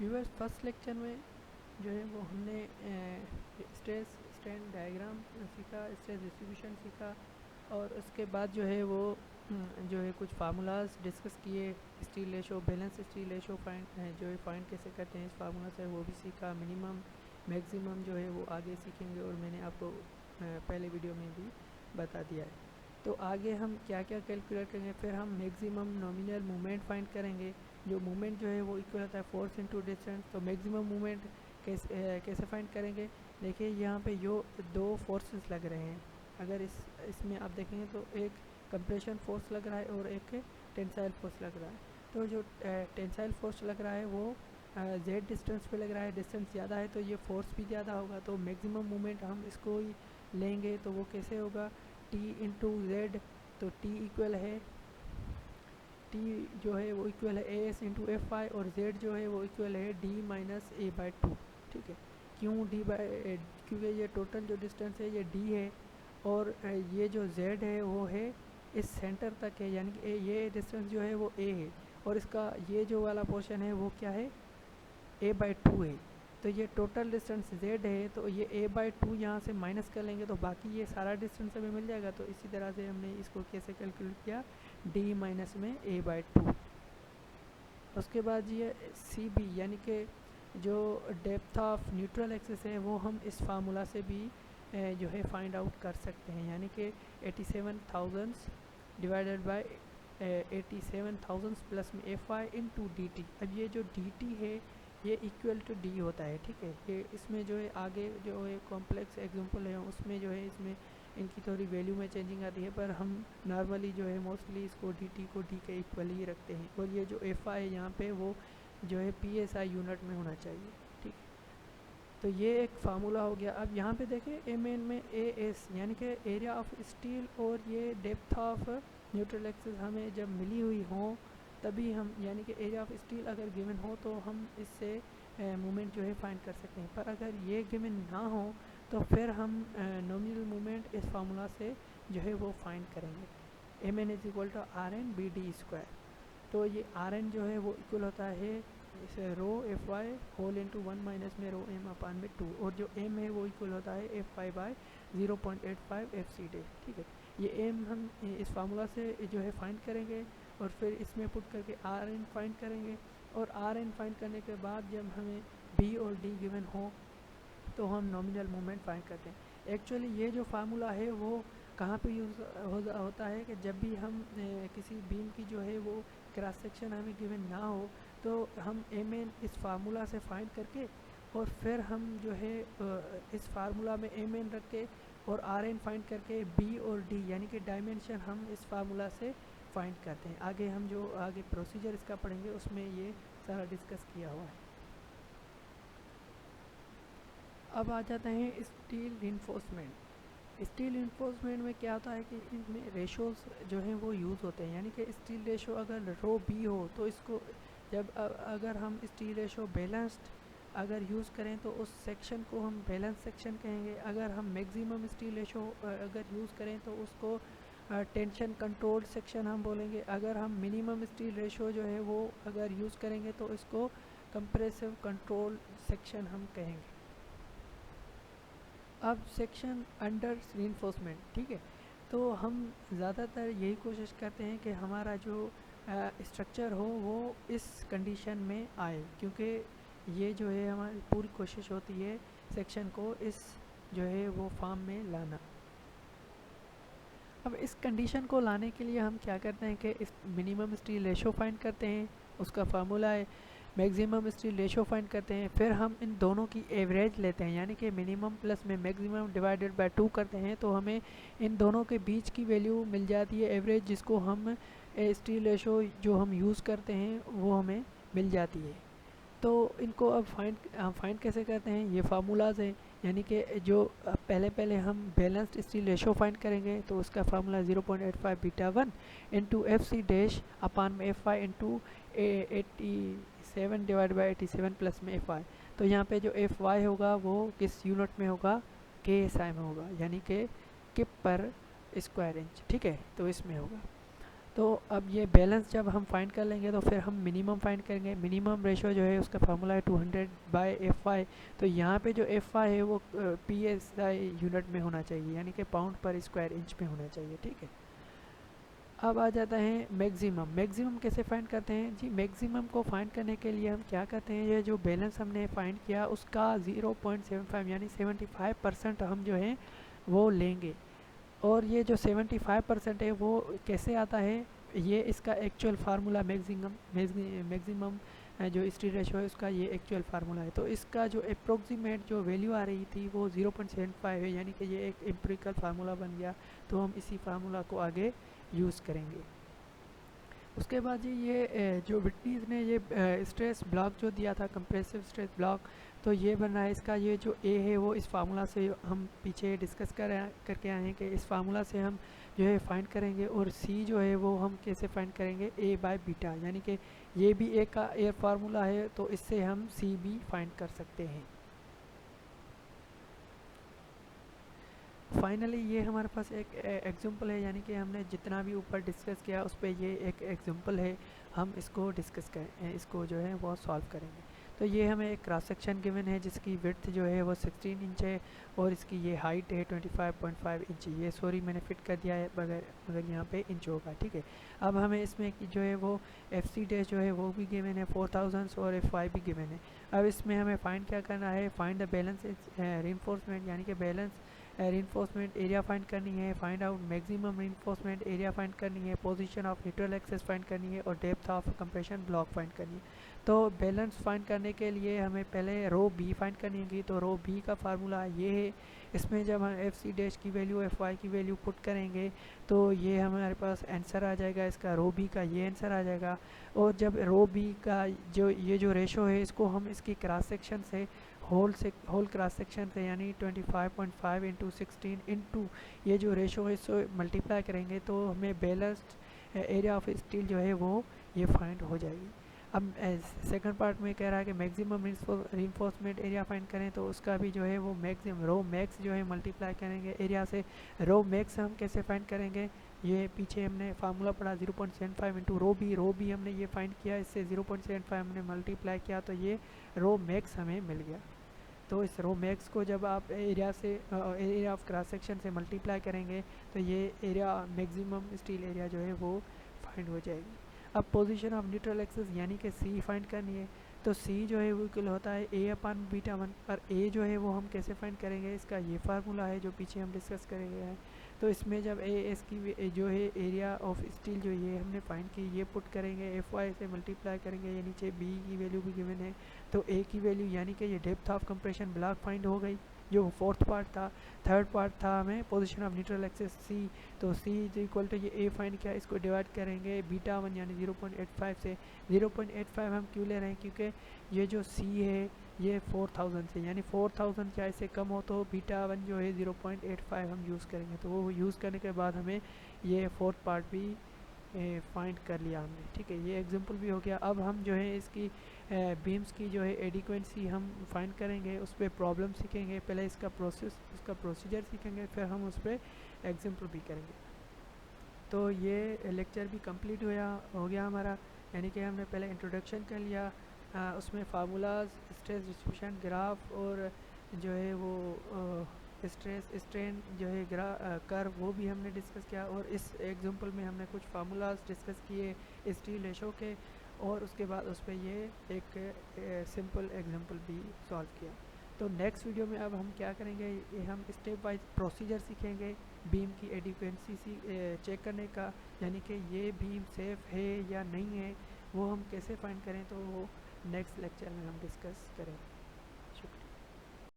Viewers first lecture में जो है वो हमने स्ट्रेस स्ट्रेन डायग्राम सीखा, स्ट्रेस डिस्ट्रीब्यूशन सीखा और उसके बाद जो है वो जो है कुछ फार्मूलाज डिस्कस किए। Steel ratio, balance steel ratio find जो है फाइंड कैसे करते हैं इस फार्मूला से, वो भी सीखा। मिनिमम मैक्सिमम जो है वो आगे सीखेंगे और मैंने आपको पहले वीडियो में भी बता दिया है। तो आगे हम क्या क्या कैलकुलेट करेंगे, फिर हम मैक्सिमम नॉमिनल मूवमेंट फाइंड करेंगे। जो मूवमेंट जो है वो इक्वल होता है फोर्स इनटू डिस्टेंस। तो मैक्सिमम मूवमेंट कैसे फाइंड करेंगे, देखिए यहाँ पे जो दो फोर्सेस लग रहे हैं, अगर इसमें आप देखेंगे तो एक कंप्रेशन फोर्स लग रहा है और एक टेंसाइल फोर्स लग रहा है। तो जो टेंसाइल फोर्स लग रहा है वो जेड डिस्टेंस पे लग रहा है, डिस्टेंस ज़्यादा है तो ये फोर्स भी ज़्यादा होगा। तो मैक्सिमम मूवमेंट हम इसको ही लेंगे, तो वो कैसे होगा, टी इंटू जेड। तो टी इक्वल है, टी जो है वो इक्वल है A S into F I, और जेड जो है वो इक्वल है D minus A by two. ठीक है, क्यों डी बाई, क्योंकि ये टोटल जो डिस्टेंस है ये डी है और ये जो जेड है वो है इस सेंटर तक है, यानी कि ये डिस्टेंस जो है वो ए है और इसका ये जो वाला पोर्शन है वो क्या है, ए बाई टू है। तो ये टोटल डिस्टेंस z है, तो ये a बाई टू यहाँ से माइनस कर लेंगे तो बाकी ये सारा डिस्टेंस हमें मिल जाएगा। तो इसी तरह से हमने इसको कैसे कैलकुलेट किया, d माइनस में a बाई टू। उसके बाद ये सी बी यानी कि जो डेप्थ ऑफ न्यूट्रल एक्सिस है वो हम इस फार्मूला से भी जो है फाइंड आउट कर सकते हैं, यानी कि 87,000 डिवाइडेड बाई 87,000 प्लस में f i into D T. अब ये जो डी टी है ये इक्वल टू डी होता है। ठीक है, ये इसमें जो है आगे जो है कॉम्प्लेक्स एग्जांपल है उसमें जो है इसमें इनकी थोड़ी वैल्यू में चेंजिंग आती है, पर हम नॉर्मली जो है मोस्टली इसको डी टी को डी के इक्वल ही रखते हैं। और ये जो एफ आई है यहाँ पे वो जो है पी एस आई यूनिट में होना चाहिए। ठीक है, तो ये एक फार्मूला हो गया। अब यहाँ पे देखें एम एन में ए एस यानी कि एरिया ऑफ स्टील और ये डेप्थ ऑफ न्यूट्रल एक्सिस हमें जब मिली हुई हो तभी हम, यानी कि एरिया ऑफ स्टील अगर गिवन हो तो हम इससे मूवमेंट जो है फाइंड कर सकते हैं। पर अगर ये गिवन ना हो तो फिर हम नॉमिनल मूवमेंट इस फार्मूला से जो है वो फाइंड करेंगे। M N is equal to R N B D square. तो ये आर एन जो है वो इक्वल होता है इसे rho f y whole into one minus में रो एम अपान में टू, और जो एम है वो इक्वल होता है F Y by 0.85 F C D. ठीक है, ये एम हम इस फार्मूला से जो है फाइंड करेंगे और फिर इसमें पुट करके आर एन फाइंड करेंगे। और आर एन फाइंड करने के बाद जब हमें बी और डी गिवन हो तो हम नॉमिनल मूवमेंट फाइंड करते हैं। एक्चुअली ये जो फार्मूला है वो कहाँ पे यूज़ होता है कि जब भी हम किसी बीम की जो है वो क्रॉस सेक्शन हमें गिवन ना हो तो हम एम एन इस फार्मूला से फाइंड करके और फिर हम जो है इस फार्मूला में एम एन रख के और आर एन फाइंड करके बी और डी यानी कि डायमेंशन हम इस फार्मूला से फाइंड करते हैं। आगे हम जो आगे प्रोसीजर इसका पढ़ेंगे उसमें ये सारा डिस्कस किया हुआ है। अब आ जाते हैं स्टील रिइंफोर्समेंट। स्टील रिइंफोर्समेंट में क्या होता है कि इनमें रेशोज़ जो हैं वो यूज़ होते हैं, यानी कि स्टील रेशो अगर रो बी हो तो इसको जब अगर हम स्टील रेशो बैलेंस्ड अगर यूज़ करें तो उस सेक्शन को हम बैलेंस सेक्शन कहेंगे। अगर हम मैक्सिमम स्टील रेशो अगर यूज़ करें तो उसको टेंशन कंट्रोल्ड सेक्शन हम बोलेंगे। अगर हम मिनिमम स्टील रेशो जो है वो अगर यूज़ करेंगे तो इसको कंप्रेसिव कंट्रोल सेक्शन हम कहेंगे। अब सेक्शन अंडर रिइंफोर्समेंट, ठीक है, तो हम ज़्यादातर यही कोशिश करते हैं कि हमारा जो स्ट्रक्चर हो वो इस कंडीशन में आए, क्योंकि ये जो है हमारी पूरी कोशिश होती है सेक्शन को इस जो है वो फॉर्म में लाना। अब इस कंडीशन को लाने के लिए हम क्या करते हैं कि इस मिनिमम स्टील रेशो फाइंड करते हैं, उसका फार्मूला है। मैक्सिमम स्टील रेशो फाइंड करते हैं, फिर हम इन दोनों की एवरेज लेते हैं, यानी कि मिनिमम प्लस में मैक्सिमम डिवाइडेड बाय 2 करते हैं तो हमें इन दोनों के बीच की वैल्यू मिल जाती है एवरेज, जिसको हम स्टील रेशो जो हम यूज़ करते हैं वो हमें मिल जाती है। तो इनको अब फाइंड कैसे करते हैं, ये फार्मूलाज हैं, यानी कि जो पहले हम बैलेंस्ड स्टील रेशो फाइंड करेंगे तो उसका formula 0.85 beta 1 into f c dash upon में f i into 87 divide by 87 plus में एफ आई। तो यहाँ पे जो एफ वाई होगा वो किस यूनिट में होगा, के एस आई में होगा, यानी कि किप पर स्क्वायर इंच। ठीक है, तो इसमें होगा। तो अब ये बैलेंस जब हम फाइंड कर लेंगे तो फिर हम मिनिमम फाइंड करेंगे। मिनिमम रेशो जो है उसका फार्मूला है 200/FI। तो यहाँ पे जो FI है वो PSI यूनिट में होना चाहिए, यानी कि पाउंड पर स्क्वायर इंच में होना चाहिए, ठीक है। अब आ जाता है मैक्सिमम। मैक्सिमम कैसे फाइंड करते हैं जी? मैक्सिमम को फाइंड करने के लिए हम क्या करते हैं, ये जो बैलेंस हमने फाइंड किया उसका 0.75 यानी 75% हम जो है वो लेंगे। और ये जो 75% है वो कैसे आता है, ये इसका एक्चुअल फार्मूला मैक्सिमम जो स्टील रेशो है उसका ये एक्चुअल फार्मूला है। तो इसका जो अप्रोक्सीमेट जो वैल्यू आ रही थी वो 0.75 है, यानी कि ये एक एम्पिरिकल फार्मूला बन गया। तो हम इसी फार्मूला को आगे यूज़ करेंगे। उसके बाद जी ये जो विटनीज ने ये स्ट्रेस ब्लॉक जो दिया था, कंप्रेसिव स्ट्रेस ब्लॉक, तो ये बन रहा है इसका ये जो ए है वो इस फार्मूला से हम पीछे डिस्कस करके आए हैं कि इस फार्मूला से हम जो है फाइंड करेंगे। और सी जो है वो हम कैसे फाइंड करेंगे, A/बीटा, यानी कि ये भी ए का एयर फार्मूला है तो इससे हम सी भी फाइंड कर सकते हैं। फाइनली ये हमारे पास एक एग्जांपल है, यानी कि हमने जितना भी ऊपर डिस्कस किया उस पर ये एक एग्जांपल है, हम इसको डिस्कस करें, इसको जो है वो सॉल्व करेंगे। तो ये हमें एक क्रॉस सेक्शन गिवन है जिसकी विड्थ जो है वो 16 इंच है और इसकी ये हाइट है 25.5 इंच। ये सॉरी मैंने फिट कर दिया है, मगर यहाँ पे इंच होगा, ठीक है। अब हमें इसमें जो है वो FC डैश जो है वो भी गिवन है 4000 और FY भी गिवन है। अब इसमें हमें फाइंड क्या करना है, फाइंड द बैलेंस रीइंफोर्समेंट, यानी कि बैलेंस रीइंफोर्समेंट एरिया फाइंड करनी है, find out maximum reinforcement area find करनी है, position of neutral axis find करनी है और depth of compression block find करनी है। तो बैलेंस फाइंड करने के लिए हमें पहले रो बी फाइंड करनी होगी। तो रो बी का फार्मूला ये है, इसमें जब हम FC डैश की वैल्यू FY की वैल्यू पुट करेंगे तो ये हमारे पास आंसर आ जाएगा, इसका रो बी का ये आंसर आ जाएगा। और जब रो बी का जो रेशो है इसको हम इसकी क्रॉस सेक्शन से होल क्रॉस सेक्शन से यानी 25.5 इंटू 16 इंटू ये जो रेशो है इसको मल्टीप्लाई करेंगे तो हमें बैलेंस्ड एरिया ऑफ स्टील जो है वो ये फाइंड हो जाएगी। अब सेकंड पार्ट में कह रहा है कि मैक्सिमम रीइंफोर्समेंट एरिया फाइंड करें, तो उसका भी जो है वो मैक्सिमम रो मैक्स जो है मल्टीप्लाई करेंगे एरिया से। रो मैक्स हम कैसे फाइंड करेंगे, ये पीछे हमने फार्मूला पढ़ा 0.75 इंटू रो बी हमने ये फाइंड किया, इससे 0.75 हमने मल्टीप्लाई किया तो ये रो मैक्स हमें मिल गया। तो इस रो मैक्स को जब आप एरिया ऑफ क्रॉस सेक्शन से मल्टीप्लाई करेंगे तो ये एरिया मैक्सिमम स्टील एरिया जो है वो फाइंड हो जाएगी। अब पोजीशन ऑफ न्यूट्रल एक्सेस यानी कि सी फाइंड करनी है। तो सी जो है वो इक्वल होता है A/β1 पर A जो है वो हम कैसे फाइंड करेंगे, इसका ये फार्मूला है जो पीछे हम डिस्कस करेंगे है। तो इसमें जब इसकी जो है एरिया ऑफ स्टील जो ये हमने फाइंड की ये पुट करेंगे, FY से मल्टीप्लाई करेंगे, ये नीचे B की वैल्यू भी गिवन है तो A की वैल्यू यानी कि ये depth of compression block find हो गई जो फोर्थ पार्ट था। थर्ड पार्ट था हमें position of neutral axis C, तो C इज इक्वल टू ये A फाइंड किया, इसको डिवाइड करेंगे β1 यानी 0.85 से। 0.85 हम क्यों ले रहे हैं, क्योंकि ये जो C है ये 4000 से, यानी 4000 चाहे से कम हो तो β1 जो है 0.85 हम यूज़ करेंगे। तो वो यूज़ करने के बाद हमें ये फोर्थ पार्ट भी फाइंड कर लिया हमने, ठीक है। ये एग्जांपल भी हो गया। अब हम जो है इसकी बीम्स की जो है एडिक्वेंसी हम फाइंड करेंगे, उस पर प्रॉब्लम सीखेंगे, पहले इसका प्रोसीजर सीखेंगे, फिर हम उस पर एग्जांपल भी करेंगे। तो ये लेक्चर भी कंप्लीट हो गया हमारा, यानी कि हमने पहले इंट्रोडक्शन कर लिया, उसमें फार्मूलाज, स्ट्रेस डिस्ट्रीब्यूशन ग्राफ और जो है वो स्ट्रेस स्ट्रेन जो है कर्व वो भी हमने डिस्कस किया। और इस एग्जांपल में हमने कुछ फार्मूलाज डिस्कस किए स्टील रेशो के, और उसके बाद उस पर ये एक सिंपल एग्जांपल भी सॉल्व किया। तो नेक्स्ट वीडियो में अब हम क्या करेंगे, ये हम स्टेप वाइज प्रोसीजर सीखेंगे बीम की एडिक्वेंसी चेक करने का, यानी कि ये बीम सेफ है या नहीं है वो हम कैसे फाइंड करें, तो वो नेक्स्ट लेक्चर में हम डिस्कस करेंगे।